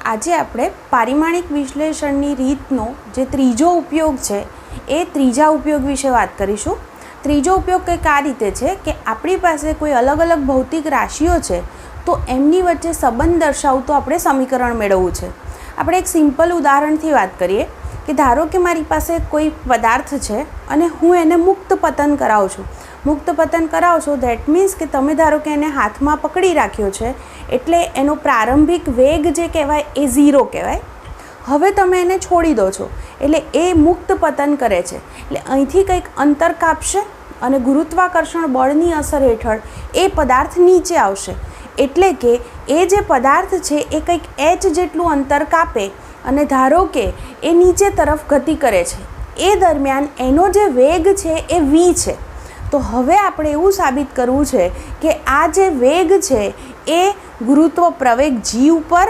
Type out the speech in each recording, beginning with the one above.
આજે આપણે પારિમાણિક વિશ્લેષણની રીતનો જે ત્રીજો ઉપયોગ છે એ ત્રીજા ઉપયોગ વિશે વાત કરીશું। ત્રીજો ઉપયોગ કંઈક આ રીતે છે કે આપણી પાસે કોઈ અલગ અલગ ભૌતિક રાશિઓ છે તો એમની વચ્ચે સંબંધ દર્શાવતું આપણે સમીકરણ મેળવવું છે। આપણે એક સિમ્પલ ઉદાહરણથી વાત કરીએ કે ધારો કે મારી પાસે કોઈ પદાર્થ છે અને હું એને મુક્ત પતન કરાવું છું। મુક્ત પતન કરાવશો ધેટ મીન્સ કે તમે ધારો કે એને હાથમાં પકડી રાખ્યો છે એટલે એનો પ્રારંભિક વેગ જે કહેવાય એ 0 કહેવાય। હવે તમે એને છોડી દો છો એટલે એ મુક્ત પતન કરે છે એટલે અહીંથી કંઈક અંતર કાપશે અને ગુરુત્વાકર્ષણ બળની અસર હેઠળ એ પદાર્થ નીચે આવશે એટલે કે એ જે પદાર્થ છે એ કંઈક h જેટલું અંતર કાપે અને ધારો કે એ નીચે તરફ ગતિ કરે છે એ દરમિયાન એનો જે વેગ છે એ v છે। તો હવે આપણે એવું સાબિત કરવું છે કે આ જે વેગ છે એ ગુરુત્વ પ્રવેગ g ઉપર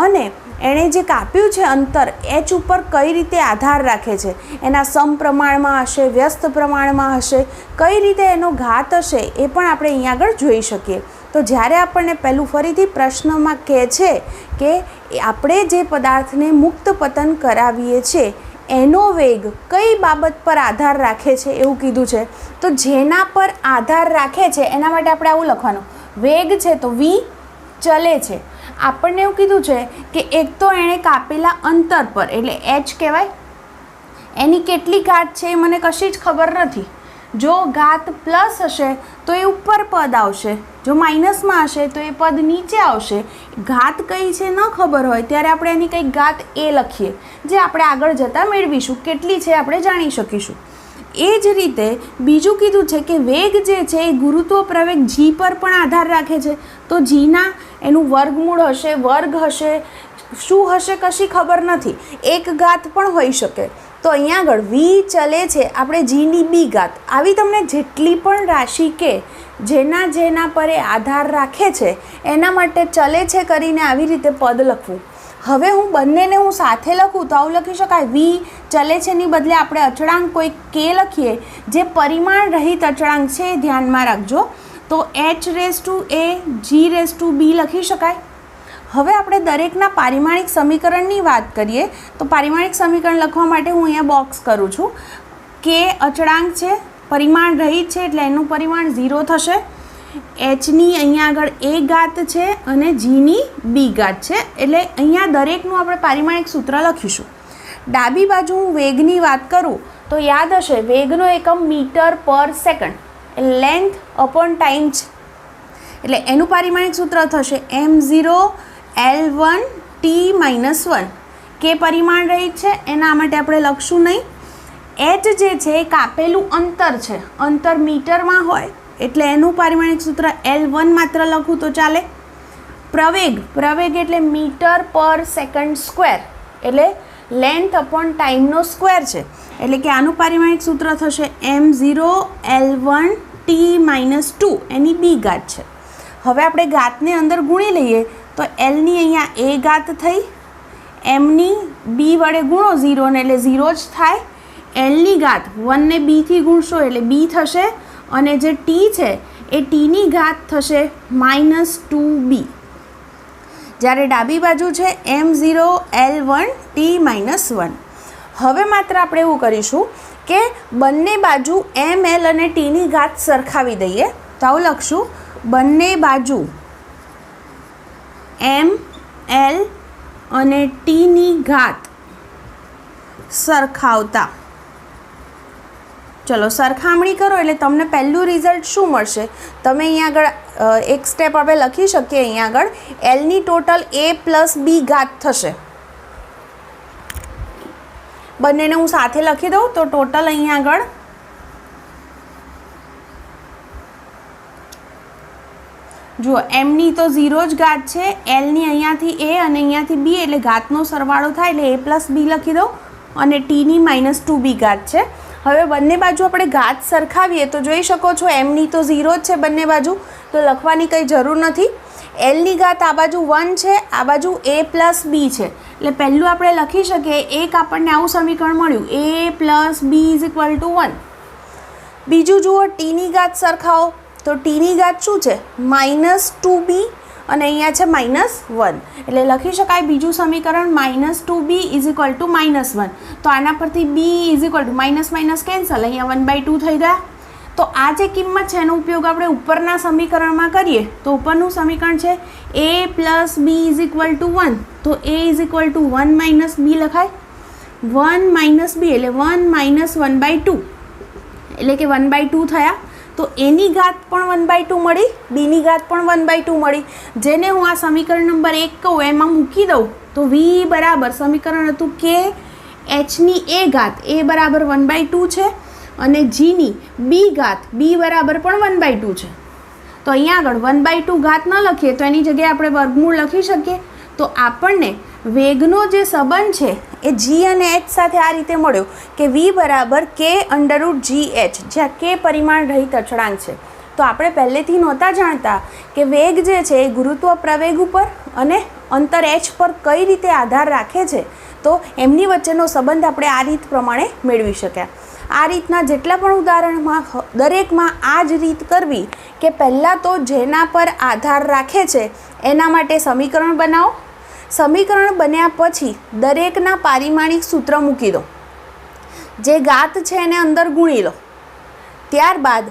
અને એણે જે કાપ્યું છે અંતર h ઉપર કઈ રીતે આધાર રાખે છે, એના સમપ્રમાણમાં હશે, વ્યસ્ત પ્રમાણમાં હશે, કઈ રીતે એનો ઘાત હશે એ પણ આપણે અહીંયા આગળ જોઈ શકીએ। તો જ્યારે આપણને પહેલું ફરીથી પ્રશ્નમાં કહે છે કે આપણે જે પદાર્થને મુક્ત પતન કરાવીએ છીએ એનો વેગ કઈ બાબત પર આધાર રાખે છે એવું કીધું છે, તો જેના પર આધાર રાખે છે એના માટે આપણે આવું લખવાનું, વેગ છે તો v ચલે છે। આપણને એવું કીધું છે કે એક તો એણે કાપેલા અંતર પર એટલે h કહેવાય, એની કેટલી ઘાત છે એ મને કશી જ ખબર નથી। જો ઘાત પ્લસ હશે તો એ ઉપર પદ આવશે, જો માઇનસમાં હશે તો એ પદ નીચે આવશે। ઘાત કઈ છે ન ખબર હોય ત્યારે આપણે એની કંઈક ઘાત એ લખીએ જે આપણે આગળ જતાં મેળવીશું, કેટલી છે આપણે જાણી શકીશું। એ જ રીતે બીજું કીધું છે કે વેગ જે છે એ ગુરુત્વ પ્રવેગ g પર પણ આધાર રાખે છે, તો gના એનું વર્ગમૂળ હશે, વર્ગ હશે, શું હશે કશી ખબર નથી, એક ઘાત પણ હોઈ શકે। તો અહીંયા આગળ v ચલે છે આપણે gની b ઘાત, આવી તમને જેટલી પણ રાશિ કે જેના પર એ આધાર રાખે છે એના માટે ચલે છે કરીને આવી રીતે પદ લખવું। હવે હું બંનેને સાથે લખું તો આવું લખી શકાય, v ચલે છે ની બદલે આપણે અચળાંક કોઈ k લખીએ જે પરિમાણ રહિત અચળાંક છે એ ધ્યાનમાં રાખજો, તો h⁴g⁵b લખી શકાય। હવે આપણે દરેકના પારિમાણિક સમીકરણની વાત કરીએ તો પારિમાણિક સમીકરણ લખવા માટે હું અહીંયા બોક્સ કરું છું। k અચળાંક છે, પરિમાણ રહિત છે એટલે એનું પરિમાણ 0 થશે, hની અહીંયા આગળ a ઘાત છે અને gની b ઘાત છે એટલે અહીંયા દરેકનું આપણે પારિમાણિક સૂત્ર લખીશું। ડાબી બાજુ હું વેગની વાત કરું તો યાદ હશે વેગનો એકમ મીટર પર સેકન્ડ, લેન્થ અપોન ટાઈમ છે એટલે એનું પારિમાણિક સૂત્ર થશે m0L1t-1। કે પરિમાણ રહિત છે એના માટે આપણે લખશું નહીં, h જે છે એ કાપેલું અંતર છે, અંતર મીટરમાં હોય એટલે એનું પારિમાણિક સૂત્ર L1 માત્ર લખું તો ચાલે। પ્રવેગ એટલે મીટર પર સેકન્ડ સ્ક્વેર એટલે લેન્થ અપોન ટાઈમનો સ્ક્વેર છે એટલે કે આનું પારિમાણિક સૂત્ર થશે m0L1t-2, એની b ઘાત છે। હવે આપણે ઘાતને અંદર ગુણી લઈએ તો એલની અહીંયા a ઘાત થઈ, એમની b વડે ગુણો 0 ને એટલે 0 જ થાય, એલની ઘાત 1 ને b થી ગુણશો એટલે b થશે અને જે t છે એ tની ઘાત થશે -2b। જ્યારે ડાબી બાજુ છે m0L1t-1। હવે માત્ર આપણે એવું કરીશું કે બંને બાજુ ml અને tની ઘાત સરખાવી દઈએ તો આવું લખશું, બંને બાજુ ml અને tની ઘાત સરખાવતા, ચલો સરખામણી કરો એટલે તમને પહેલું રિઝલ્ટ શું મળશે, તમે અહીંયા આગળ એક સ્ટેપ આપણે લખી શકીએ, અહીંયા આગળ એલની ટોટલ a + b ઘાત થશે। બંનેને હું સાથે લખી દઉં તો ટોટલ અહીંયા આગળ જુઓ એમની તો 0 જ ઘાત છે, એલની અહીંયાથી a અને અહીંયાથી b એટલે ઘાતનો સરવાળો થાય એટલે a + b લખી દઉં અને tની -2b ઘાત છે। હવે બંને બાજુ આપણે ઘાત સરખાવીએ તો જોઈ શકો છો એમની તો 0 જ છે બંને બાજુ, તો લખવાની કંઈ જરૂર નથી। એલની ઘાત આ બાજુ 1 છે, આ બાજુ a + b છે એટલે પહેલું આપણે લખી શકીએ એક આપણને આવું સમીકરણ મળ્યું a + b = 1। બીજું જુઓ tની ઘાત સરખાવો તો tની ઘાત શું છે -2b અને અહીંયા છે -1, એટલે લખી શકાય બીજું સમીકરણ -2b = -1. તો આના પરથી b = માઇનસ કેન્સલ, અહીંયા 1/2 થઈ ગયા. તો આ જે કિંમત છે એનો ઉપયોગ આપણે ઉપરના સમીકરણમાં કરીએ તો ઉપરનું સમીકરણ છે a + b = 1. તો a = 1 - b લખાય. 1 - b એટલે 1 - 1/2 એટલે કે 1/2 થયા. તો એની ઘાત પણ 1/2 મળી, બીની ઘાત પણ 1/2 મળી. જેને હું આ સમીકરણ નંબર 1 કહું એમાં મૂકી દઉં તો v બરાબર સમીકરણ હતું કે hની a ઘાત a બરાબર 1/2 છે અને gની b ઘાત b બરાબર પણ 1/2 છે. તો અહીંયા આગળ 1/2 ઘાત ન લખીએ તો એની જગ્યાએ આપણે વર્ગમૂળ લખી શકીએ. તો આપણને વેગનો જે સંબંધ છે એ g અને h સાથે આ રીતે મળ્યો કે v બરાબર k/√gh, જ્યાં k પરિમાણ રહિત અચળાંક છે. તો આપણે પહેલેથી નહોતા જાણતા કે વેગ જે છે એ ગુરુત્વ પ્રવેગ ઉપર અને અંતર h પર કઈ રીતે આધાર રાખે છે. તો એમની વચ્ચેનો સંબંધ આપણે આ રીત પ્રમાણે મેળવી શક્યા. આ રીતના જેટલા પણ ઉદાહરણમાં દરેકમાં આ જ રીત કરવી કે પહેલાં તો જેના પર આધાર રાખે છે એના માટે સમીકરણ બનાવો. સમીકરણ બન્યા પછી દરેકના પારિમાણિક સૂત્ર મૂકી દો. જે ઘાત છે એને અંદર ગુણી લો. ત્યારબાદ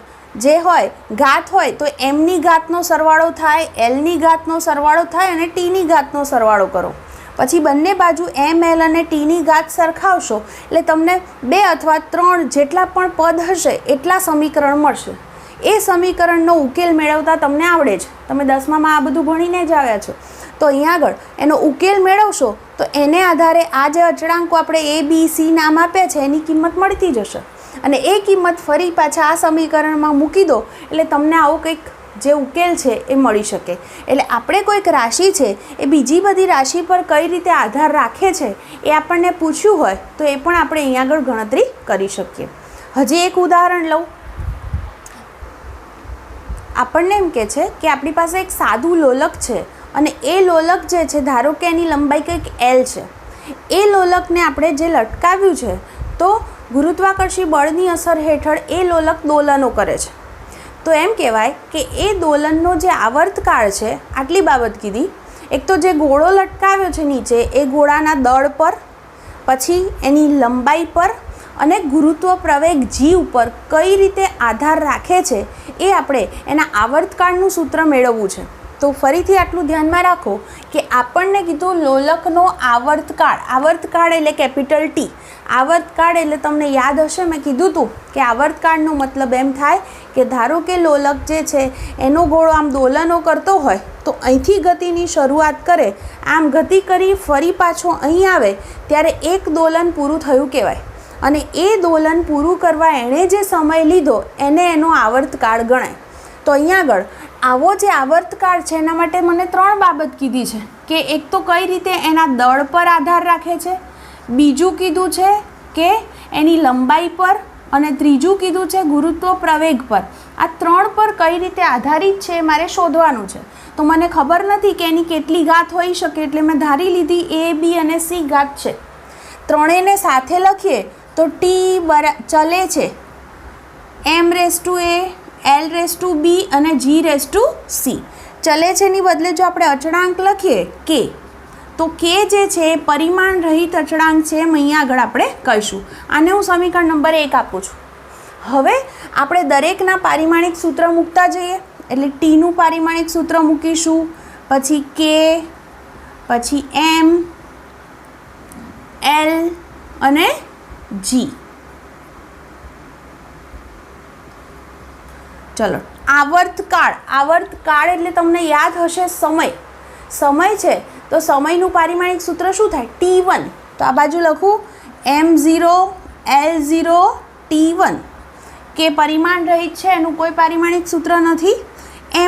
જે હોય ઘાત હોય તો mની ઘાતનો સરવાળો થાય, lની ઘાતનો સરવાળો થાય અને tની ઘાતનો સરવાળો કરો. પછી બંને બાજુ m, l અને tની ઘાત સરખાવશો એટલે તમને 2 અથવા 3 જેટલા પણ પદ હશે એટલા સમીકરણ મળશે. એ સમીકરણનો ઉકેલ મેળવતા તમને આવડે છે. તમે 10માં આ બધું ભણીને જ આવ્યા છો. તો અહીંયા આગળ એનો ઉકેલ મેળવશો તો એને આધારે આ જે અચળાંકો આપણે a, b, c નામ આપ્યા છે એની કિંમત મળતી જશે. અને એ કિંમત ફરી પાછા આ સમીકરણમાં મૂકી દો એટલે તમને આવો કંઈક જે ઉકેલ છે એ મળી શકે. એટલે આપણે કોઈક રાશિ છે એ બીજી બધી રાશિ પર કઈ રીતે આધાર રાખે છે એ આપણને પૂછ્યું હોય તો એ પણ આપણે અહીંયા આગળ ગણતરી કરી શકીએ. હજી એક ઉદાહરણ લઉં. આપણને એમ કહે છે કે આપણી પાસે એક સાદું લોલક છે અને એ લોલક જે છે ધારો કે એની લંબાઈ કંઈક l છે. એ લોલકને આપણે જે લટકાવ્યું છે તો ગુરુત્વાકર્ષી બળની અસર હેઠળ એ લોલક દોલનો કરે છે. તો એમ કહેવાય કે એ દોલનનો જે આવર્તકાળ છે આટલી બાબત કીધી. એક તો જે ગોળો લટકાવ્યો છે નીચે એ ગોળાના દળ પર, પછી એની લંબાઈ પર અને ગુરુત્વ પ્રવેગ g ઉપર કઈ રીતે આધાર રાખે છે એ આપણે એના આવર્તકાળનું સૂત્ર મેળવવું છે. તો ફરીથી આટલું ધ્યાનમાં રાખો કે આપણને કીધું લોલકનો આવર્તકાળ એટલે કેપિટલ T. આવર્તકાળ એટલે તમને યાદ હશે મેં કીધું હતું કે આવર્તકાળનો મતલબ એમ થાય કે ધારો કે લોલક જે છે એનો ગોળો આમ દોલનો કરતો હોય તો અહીંથી ગતિની શરૂઆત કરે, આમ ગતિ કરી ફરી પાછો અહીં આવે ત્યારે એક દોલન પૂરું થયું કહેવાય. અને એ દોલન પૂરું કરવા એણે જે સમય લીધો એને એનો આવર્તકાળ ગણાય. તો અહીંયા આગળ આવો જે આવર્તકાળ છે એના માટે મને 3 બાબત કીધી છે કે એક તો કઈ રીતે એના દળ પર આધાર રાખે છે, બીજું કીધું છે કે એની લંબાઈ પર અને ત્રીજું કીધું છે ગુરુત્વ પ્રવેગ પર. આ 3 પર કઈ રીતે આધારિત છે મારે શોધવાનું છે. તો મને ખબર નથી કે એની કેટલી ઘાત હોઈ શકે એટલે મેં ધારી લીધી a, b અને c ઘાત છે. ત્રણેયને સાથે લખીએ તો t ચલે છે m⁴ l⁴ b અને g⁴c. ચલે છે ની બદલે જો આપણે અચળાંક લખીએ k તો k જે છે એ પરિમાણ રહિત અચળાંક છે એમ અહીંયા આગળ આપણે કહીશું. આને હું સમીકરણ નંબર 1 આપું છું. હવે આપણે દરેકના પારિમાણિક સૂત્ર મૂકતા જઈએ એટલે ટીનું પારિમાણિક સૂત્ર મૂકીશું, પછી k, પછી m, l અને g. ચલો આવર્તકાળ એટલે તમને યાદ હશે સમય છે તો સમયનું પારિમાણિક સૂત્ર શું થાય t1. તો આ બાજુ લખું m0 l0 t1. કે પરિમાણ રહિત છે એનું કોઈ પારિમાણિક સૂત્ર નથી.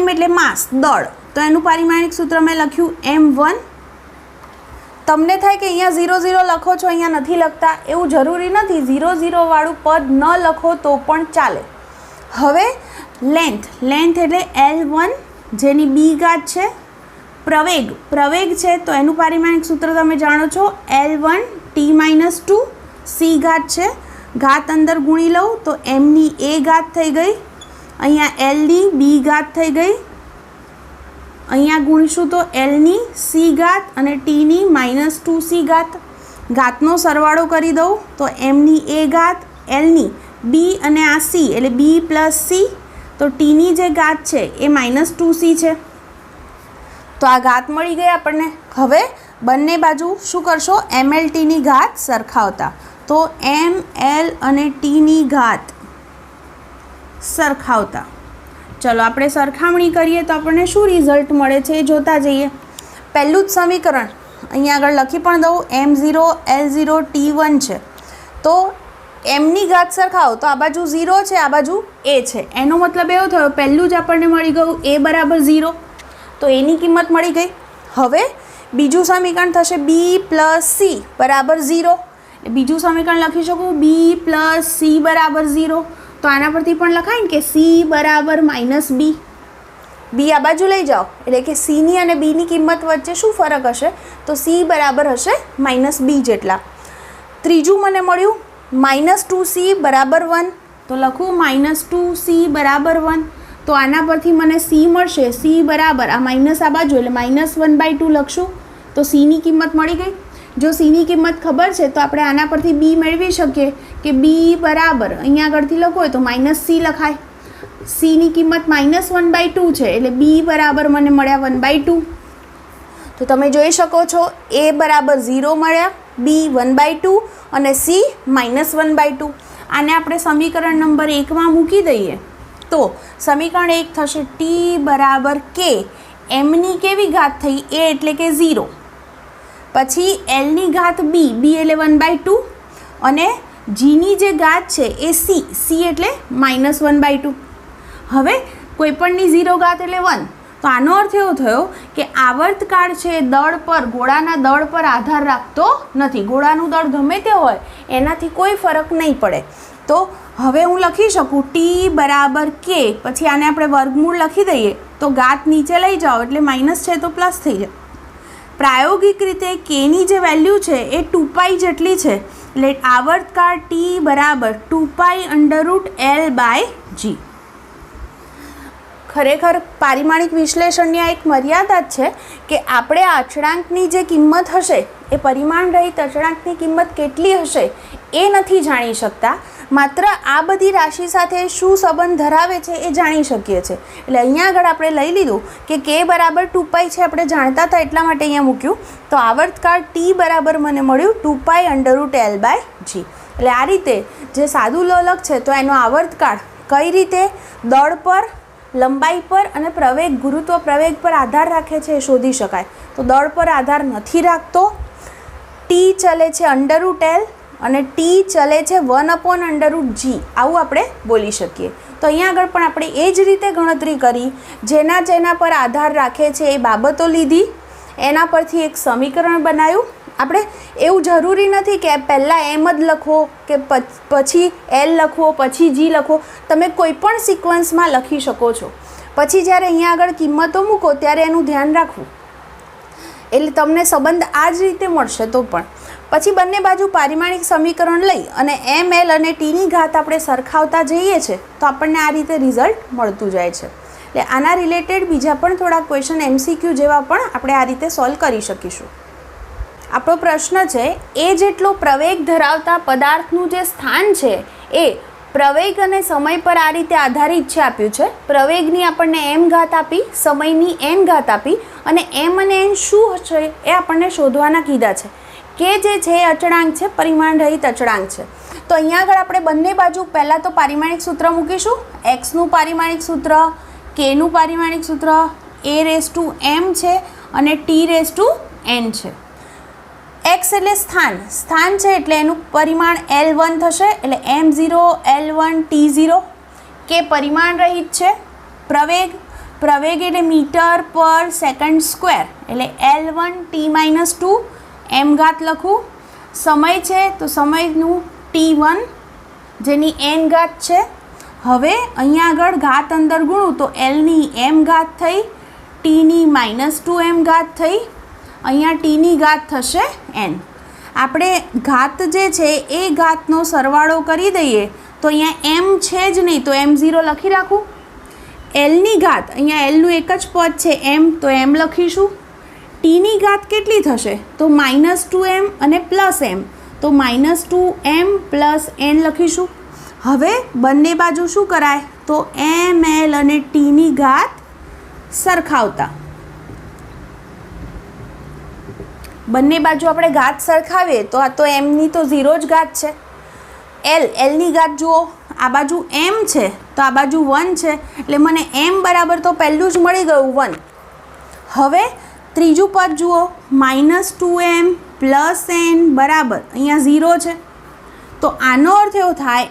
m એટલે માસ દળ તો એનું પારિમાણિક સૂત્ર મેં લખ્યું m1. તમને થાય કે અહીંયા 0 0 લખો છો અહીંયા નથી લખતા, એવું જરૂરી નથી. 0 0 વાળું પદ ન લખો તો પણ ચાલે. હવે લેન્થ એટલે L1 જેની b ઘાત છે. પ્રવેગ છે તો એનું પારિમાણિક સૂત્ર તમે જાણો છો L1 t-2 c ઘાત છે. ઘાત અંદર ગુણી લઉં તો mની a ઘાત થઈ ગઈ, અહીંયા lની b ઘાત થઈ ગઈ અહીંયા ગુણીશું તો એલની સી ઘાત અને ટીની -2c ઘાત. ઘાતનો સરવાળો કરી દઉં તો એમની એ ઘાત, એલની બી અને આ સી એટલે બી પ્લસ સી, તો ટીની જે ઘાત છે એ -2c છે. તો આ ઘાત મળી ગઈ આપણને. હવે બંને બાજુ શું કરશો? એમએલ ટીની ઘાત સરખાવતા. તો એમ એલ અને ટીની ઘાત સરખાવતા. ચલો આપણે સરખામણી કરીએ તો આપણને શું રિઝલ્ટ મળે છે એ જોતા જઈએ. પહેલું જ સમીકરણ અહીંયા આગળ લખી પણ દઉં, M0 L0 T1 છે. તો એમની ઘાત સરખાવો તો આ બાજુ 0 છે, આ બાજુ એ છે. એનો મતલબ એવો થયો પહેલું જ આપણને મળી ગયું એ બરાબર 0, તો એની કિંમત મળી ગઈ. હવે બીજું સમીકરણ થશે બી પ્લસ સી બરાબર 0. બીજું સમીકરણ લખી શકું બી પ્લસ સી બરાબર 0. તો આના પરથી પણ લખાય ને કે સી બરાબર -b. બી આ બાજુ લઈ જાઓ એટલે કે સીની અને બીની કિંમત વચ્ચે શું ફરક હશે? તો સી બરાબર હશે -b જેટલા. ત્રીજું મને મળ્યું -2c બરાબર 1. તો લખું -2c બરાબર 1. તો આના પરથી મને સી મળશે, સી બરાબર આ માઇનસ આ બાજુ એટલે -1/2 લખશું. તો સીની કિંમત મળી ગઈ. જો સીની કિંમત ખબર છે તો આપણે આના પરથી બી મેળવી શકીએ કે બી બરાબર અહીંયા આગળથી લખો હોય તો -c લખાય. સીની કિંમત -1/2 છે એટલે બી બરાબર મને મળ્યા 1/2. તો તમે જોઈ શકો છો એ બરાબર 0 મળ્યા, બી 1/2 અને સી -1/2. આને આપણે સમીકરણ નંબર 1માં મૂકી દઈએ તો સમીકરણ 1 થશે ટી બરાબર કે એમની કેવી ઘાત થઈ? એ એટલે કે 0. પછી એલની ઘાત બી, બી એટલે 1/2 અને જીની જે ઘાત છે એ સી, સી એટલે -1/2. હવે કોઈપણની 0 ઘાત એટલે 1. તો આનો અર્થ એવો થયો કે આવર્તકાળ છે દળ પર, ગોળાના દળ પર આધાર રાખતો નથી. ગોળાનું દળ ગમે તે હોય એનાથી કોઈ ફરક નહીં પડે. તો હવે હું લખી શકું ટી બરાબર કે, પછી આને આપણે વર્ગમૂળ લખી દઈએ તો ઘાત નીચે લઈ જાઓ એટલે માઇનસ છે તો પ્લસ થઈ જાય. પ્રાયોગિક રીતે કેની જે વેલ્યુ છે એ 2π જેટલી છે એટલે આવર્તકાળ ટી બરાબર 2π√L/g. ખરેખર પારિમાણિક વિશ્લેષણની આ એક મર્યાદા જ છે કે આપણે આ અચળાંકની જે કિંમત હશે એ પરિમાણ રહિત અચળાંકની કિંમત કેટલી હશે એ નથી જાણી શકતા. માત્ર આ બધી રાશિ સાથે શું સંબંધ ધરાવે છે એ જાણી શકીએ છીએ. એટલે અહીંયા આગળ આપણે લઈ લીધું કે કે બરાબર 2π છે, આપણે જાણતા હતા એટલા માટે અહીંયા મૂક્યું. તો આવર્તકાળ ટી બરાબર મને મળ્યું 2π√L/g. એટલે આ રીતે જે સાદું લોલક છે તો એનો આવર્તકાળ કઈ રીતે દળ પર, લંબાઈ પર અને પ્રવેગ, ગુરુત્વ પ્રવેગ પર આધાર રાખે છે એ શોધી શકાય. તો દળ પર આધાર નથી રાખતો, ટી ચલે છે √L અને ટી ચલે છે 1/√g, આવું આપણે બોલી શકીએ. તો અહીંયા આગળ પણ આપણે એ જ રીતે ગણતરી કરી, જેના પર આધાર રાખે છે એ બાબતો લીધી, એના પરથી એક સમીકરણ બનાવ્યું. આપણે એવું જરૂરી નથી કે પહેલાં એમ જ લખવો કે પછી એલ લખવો પછી જી લખવો. તમે કોઈ પણ સિક્વન્સમાં લખી શકો છો. પછી જ્યારે અહીંયા આગળ કિંમતો મૂકો ત્યારે એનું ધ્યાન રાખવું એટલે તમને સંબંધ આ જ રીતે મળશે. તો પણ પછી બંને બાજુ પારિમાણિક સમીકરણ લઈ અને એમ એલ અને ટીની ઘાત આપણે સરખાવતા જઈએ છીએ તો આપણને આ રીતે રિઝલ્ટ મળતું જાય છે. એટલે આના રિલેટેડ બીજા પણ થોડા ક્વેશ્ચન MCQ જેવા પણ આપણે આ રીતે સોલ્વ કરી શકીશું. આપણો પ્રશ્ન છે એ જેટલો પ્રવેગ ધરાવતા પદાર્થનું જે સ્થાન છે એ પ્રવેગ અને સમય પર આ રીતે આધારિત છે આપ્યું છે. પ્રવેગની આપણને m ઘાત આપી, સમયની n ઘાત આપી અને m અને n શું છે એ આપણને શોધવાના કીધા છે. કે જે છે એ અચળાંક છે, પરિમાણ રહિત અચળાંક છે. તો અહીંયા આગળ આપણે બંને બાજુ પહેલાં તો પારિમાણિક સૂત્ર મૂકીશું. એક્સનું પારિમાણિક સૂત્ર, કેનું પારિમાણિક સૂત્ર a⁻m છે અને t⁻n છે. એક્સ એટલે સ્થાન છે એટલે એનું પરિમાણ L1 થશે એટલે m0 L1 t0. કે પરિમાણ રહિત છે. પ્રવેગ એટલે મીટર પર સેકન્ડ સ્ક્વેર એટલે L1 t-2 m ઘાત લખું. સમય છે તો સમયનું t1 જેની n ઘાત છે. હવે અહીંયા આગળ ઘાત અંદર ગુણું તો Lની m ઘાત થઈ, tની -2m ઘાત થઈ, અહીંયા ટીની ઘાત થશે n. આપણે ઘાત જે છે એ ઘાતનો સરવાળો કરી દઈએ તો અહીંયા m છે જ નહીં તો m0 લખી રાખું. એલની ઘાત, અહીંયા એલનું એક જ પદ છે એમ, તો એમ લખીશું. ટીની ઘાત કેટલી થશે? તો -2m અને +m, તો -2m + n લખીશું. હવે બંને બાજુ શું કરાય? તો ml અને ટીની ઘાત સરખાવતા. બંને બાજુ આપણે ઘાત સરખાવીએ તો આ તો એમની તો 0 જ ઘાત છે. એલની ઘાત જુઓ, આ બાજુ m છે તો આ બાજુ 1 છે, એટલે મને m બરાબર તો પહેલું જ મળી ગયું 1. હવે ત્રીજું પદ જુઓ, -2m + n બરાબર અહીંયા 0 છે, તો આનો અર્થ એવો થાય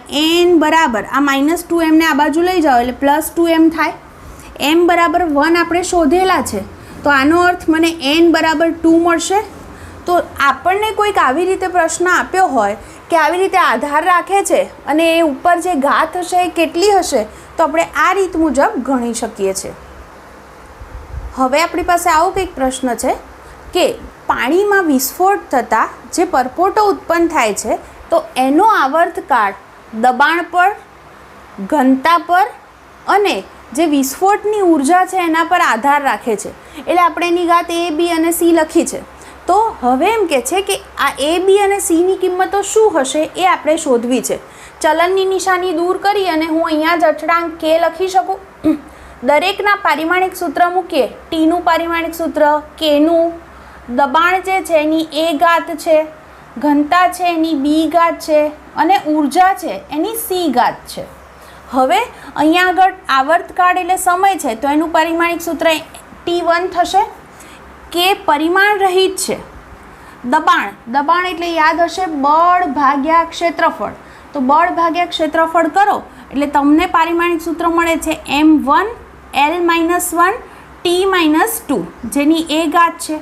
n બરાબર આ -2m ને આ બાજુ લઈ જાઓ એટલે +2m થાય. m બરાબર 1 આપણે શોધેલા છે, તો આનો અર્થ મને n બરાબર 2 મળશે. તો આપણને કોઈક આવી રીતે પ્રશ્ન આપ્યો હોય કે આવી રીતે આધાર રાખે છે અને એ ઉપર જે ઘાત હશે એ કેટલી હશે, તો આપણે આ રીત મુજબ ગણી શકીએ છીએ. હવે આપણી પાસે આવો કંઈક પ્રશ્ન છે કે પાણીમાં વિસ્ફોટ થતાં જે પરપોટો ઉત્પન્ન થાય છે તો એનો આવર્તકાળ દબાણ પર, ઘનતા પર અને જે વિસ્ફોટની ઉર્જા છે એના પર આધાર રાખે છે. એટલે આપણે એની ઘાત a, b અને c લખી છે. તો હવે એમ કહે છે કે આ a, b અને cની કિંમતો શું હશે એ આપણે શોધવી છે. ચલનની નિશાની દૂર કરી અને હું અહીંયા જ અચળાંક k લખી શકું. દરેકના પારિમાણિક સૂત્ર મૂકીએ. ટીનું પારિમાણિક સૂત્ર, કેનું દબાણ જે છે એની a ઘાત છે, ઘનતા છે એની b ઘાત છે અને ઉર્જા છે એની c ઘાત છે. હવે અહીંયા આગળ આવર્તકાળ એટલે સમય છે તો એનું પારિમાણિક સૂત્ર T1 થશે. કે પરિમાણ રહિત છે. દબાણ એટલે યાદ હશે બળ ભાગ્યા ક્ષેત્રફળ, તો બળ ભાગ્યા ક્ષેત્રફળ કરો એટલે તમને પારિમાણિક સૂત્ર મળે છે m1 l - 1 t - 2 જેની a ઘાત છે.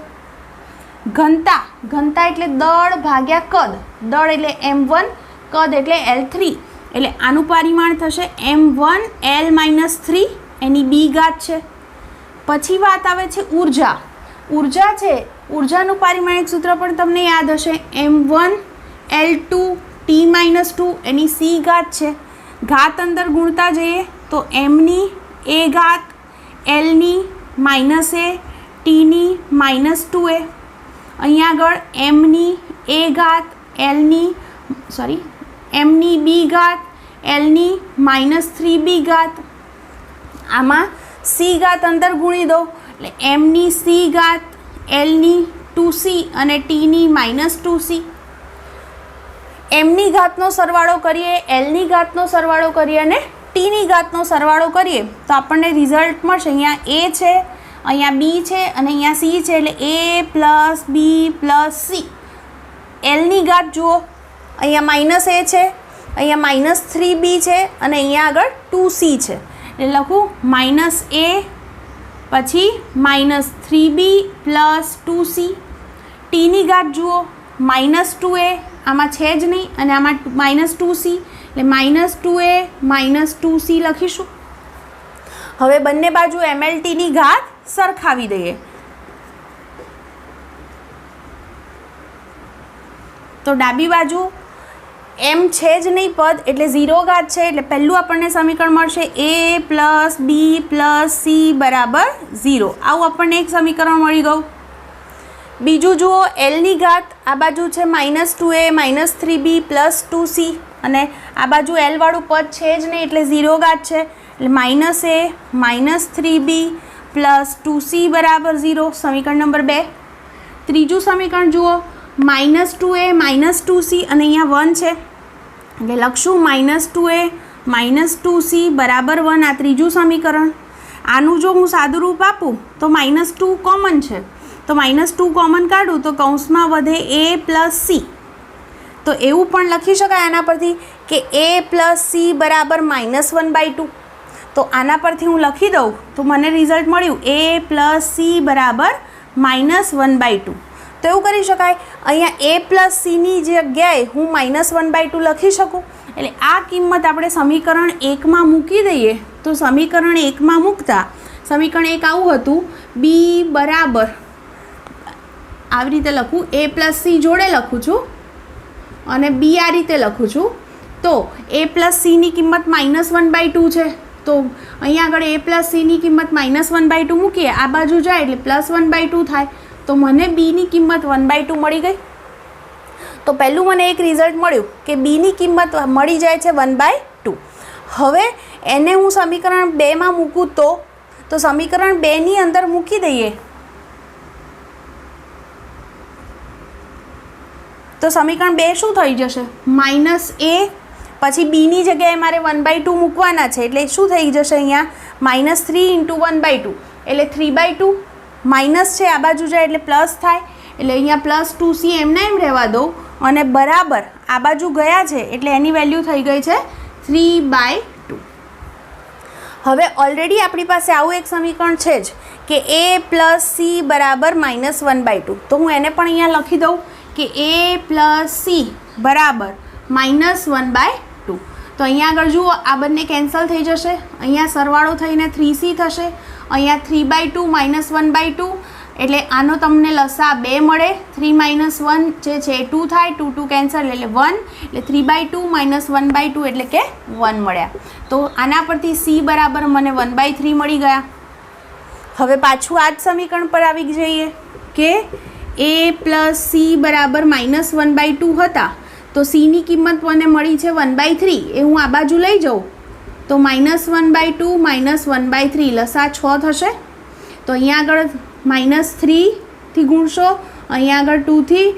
ઘનતા એટલે દળ ભાગ્યા કદ, દળ એટલે m1, કદ એટલે l3, એટલે આનું પરિમાણ થશે m1 l - 3 એની b ઘાત છે. પછી વાત આવે છે ઉર્જા છે. ઉર્જાનું પારિમાણિક સૂત્ર પણ તમને યાદ હશે m1 l2 t - 2 એની c ઘાત છે. ઘાત અંદર ગુણતા જઈએ તો mની a ઘાત, lની -a, tની -2a. અહીંયા આગળ mની a ઘાત, mની b ઘાત, lની -3b ઘાત. આમાં c ઘાત અંદર ગુણી દો એટલે mની c ઘાત, lની 2c અને tની -2c. mની ઘાતનો સરવાળો કરીએ, lની ઘાતનો સરવાળો કરીએ અને tની ઘાતનો સરવાળો કરીએ તો આપણને રિઝલ્ટ મળશે. અહીંયા a છે, અહીંયા b છે અને અહીંયા c છે, એટલે a + b + c. lની ઘાત જુઓ, અહીંયા -a છે, અહીંયા -3b છે અને અહીંયા આગળ 2c છે, એટલે લખું -a પછી -3b + 2c. ટીની ઘાત જુઓ, -2a આમાં છે જ નહીં અને આમાં -2c, એટલે -2a - 2c લખીશું. હવે બંને બાજુ mltની ઘાત સરખાવી દઈએ. તો ડાબી બાજુ m છે જ નહીં પદ એટલે 0 ઘાત છે, એટલે પહેલું આપણને સમીકરણ મળશે a + b + c બરાબર 0. આવું આપણને એક સમીકરણ મળી ગયું. બીજું જુઓ, lની ઘાત આ બાજુ છે -2a - 3b + 2c અને આ બાજુ l વાળું પદ છે જ નહીં એટલે 0 ઘાત છે, એટલે -a - 3b + 2c બરાબર 0. સમીકરણ નંબર 2. ત્રીજું સમીકરણ જુઓ, -2a - 2c અને અહીંયા 1 છે એટલે લખશું -2a - 2c બરાબર 1. આ ત્રીજું સમીકરણ. આનું જો હું સાદું રૂપ આપું તો -2 કોમન છે, તો -2 કોમન કાઢું તો કૌંસમાં વધે a + c. તો એવું પણ લખી શકાય આના પરથી કે a + c બરાબર -1/2. તો આના પરથી હું લખી દઉં તો મને રિઝલ્ટ મળ્યું a + c બરાબર -1/2. તો એવું કરી શકાય, અહીંયા a + cની જગ્યાએ હું -1/2 લખી શકું. એટલે આ કિંમત આપણે સમીકરણ 1માં મૂકી દઈએ તો સમીકરણ 1માં મૂકતા સમીકરણ 1 આવું હતું, b બરાબર આવી રીતે લખું, a + c જોડે લખું છું અને b આ રીતે લખું છું. તો a + cની કિંમત -1/2 છે, તો અહીંયા આગળ a પ્લસ સીની કિંમત -1/2 મૂકીએ, આ બાજુ જાય એટલે +1/2 થાય, તો મને બીની કિંમત 1/2 મળી ગઈ. તો પહેલું મને એક રિઝલ્ટ મળ્યું કે બીની કિંમત મળી જાય છે 1/2. હવે એને હું સમીકરણ 2માં મૂકું તો સમીકરણ 2ની અંદર મૂકી દઈએ તો સમીકરણ 2 શું થઈ જશે? -a, પછી બીની જગ્યાએ મારે 1/2 મૂકવાના છે એટલે શું થઈ જશે અહીંયા? -3 × 1/2 એટલે 3/2. માઇનસ છે આ બાજુ જાય એટલે પ્લસ થાય, એટલે અહીંયા +2c એમને એમ રહેવા દો અને બરાબર આ બાજુ ગયા છે એટલે એની વેલ્યુ થઈ ગઈ છે 3/2. હવે ઓલરેડી આપણી પાસે આવું એક સમીકરણ છે જ કે a + c = -1/2. તો હું એને પણ અહીંયા લખી દઉં કે a + c = -1/2. તો અહીંયા આગળ જુઓ આ બંને કેન્સલ થઈ જશે, અહીંયા સરવાળો થઈને 3c થશે, અહીંયા 3/2 -1/2 એટલે આનો તમને લસા 2 મળે. 3 - 1 જે છે 2 થાય, 2 2 કેન્સલ એટલે 1, એટલે 3/2 -1/2 એટલે કે 1 મળ્યા. તો આના પરથી c બરાબર મને 1/3 મળી ગયા. હવે પાછું આ જ સમીકરણ પર આવી જઈએ કે a + c = -1/2 હતા, તો cની કિંમત મને મળી છે 1/3. એ હું આ બાજુ લઈ જાઉં તો -1/2 -1/3 લસા 6 થશે. તો અહીંયા આગળ -3 થી ગુણશો, અહીંયા આગળ 2 થી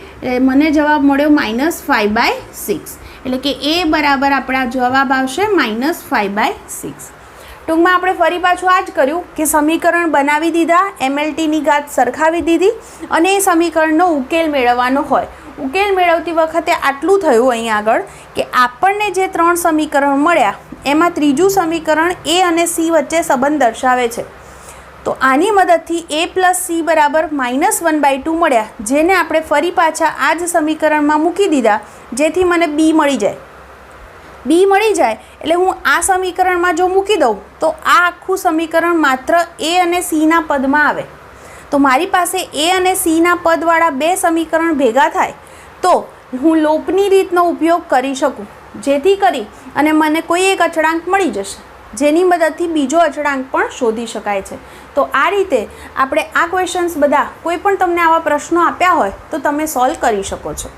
મને જવાબ મળ્યો -5/6. એટલે કે a બરાબર આપણા જવાબ આવશે -5/6. ટૂંકમાં આપણે ફરી પાછું આ જ કર્યું કે સમીકરણ બનાવી દીધા, MLTની ઘાત સરખાવી દીધી અને એ સમીકરણનો ઉકેલ મેળવવાનો હોય. ઉકેલ મેળવતી વખતે આટલું થયું અહીંયા આગળ કે આપણને જે 3 સમીકરણ મળ્યા એમાં ત્રીજું સમીકરણ a અને c વચ્ચે સંબંધ દર્શાવે છે. તો આની મદદથી a + c = -1/2 મળ્યા, જેને આપણે ફરી પાછા આ જ સમીકરણમાં મૂકી દીધા જેથી મને b મળી જાય. b મળી જાય એટલે હું આ સમીકરણમાં જો મૂકી દઉં તો આ આખું સમીકરણ માત્ર a અને cના પદમાં આવે. તો મારી પાસે a અને cના પદવાળા 2 સમીકરણ ભેગા થાય તો હું લોપની રીતનો ઉપયોગ કરી શકું, જેથી કરી અને મને કોઈ એક અચળાંક મળી જશે જેની મદદથી બીજો અચળાંક પણ શોધી શકાય છે. તો આ રીતે આપણે આ ક્વેશ્ચન્સ બધા કોઈ પણ તમને આવા પ્રશ્નો આપ્યા હોય તો તમે સોલ્વ કરી શકો છો.